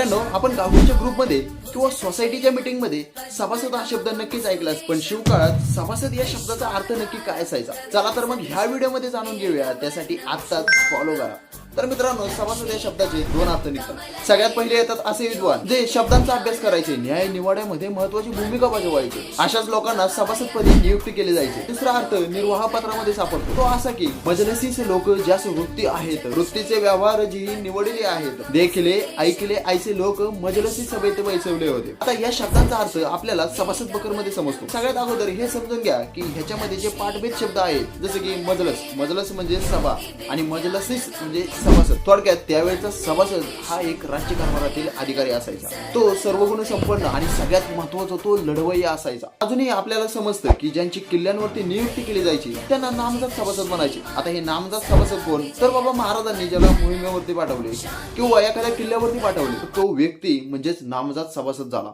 मित्रांनो, आपण गावच्या ग्रुपमध्ये किंवा सोसायटीच्या मीटिंग मध्ये सभासद हा शब्द नक्कीच ऐकलाच, पण शिवकाळात सभासद या शब्दाचा अर्थ नक्की काय असायचा? चला तर मग ह्या व्हिडिओमध्ये जाणून घेऊया. त्यासाठी आत्ताच फॉलो करा. तर मित्रांनो, सभासद या शब्दाचे दोन अर्थ निघतात. सगळ्यात पहिले येतात असे विद्वान जे शब्दांचा अभ्यास करायचे, न्याय निवाड्यामध्ये महत्वाची भूमिका बजावायचे. अशाच लोकांना सभासदपदी नियुक्ती केली जायची. दुसरा अर्थ निर्वाह पत्रामध्ये सापडतो, तो असा की मजलिसीचे लोक ज्यास वृत्ती आहेत, वृत्तीचे व्यवहार जी निवडलेले आहेत, देखले ऐकले ऐसे लोक मजलिसी सभेत बैसवले होते. आता या शब्दांचा अर्थ आपल्याला सभासद बकर मध्ये समजतो. सगळ्यात अगोदर हे समजून घ्या की ह्याच्यामध्ये जे पाठभेद शब्द आहेत, जसे की मजलस म्हणजे सभा आणि मजलिसीस म्हणजे सभासद. थोडक्यात त्यावेळेचा सभासद हा एक राज्यकारभारातील अधिकारी असायचा. तो सर्वगुण संपन्न आणि सगळ्यात महत्वाचा तो लढवय्या असायचा. अजूनही आपल्याला समजतं की ज्यांची किल्ल्यांवरती नियुक्ती केली जायची त्यांना नामजात सभासद म्हणायचे. आता हे नामजात सभासद कोण? तर बाबा महाराजांनी ज्याला मोहिमेवरती पाठवले किंवा एखाद्या किल्ल्यावरती पाठवले तो व्यक्ती म्हणजेच नामजात सभासद झाला.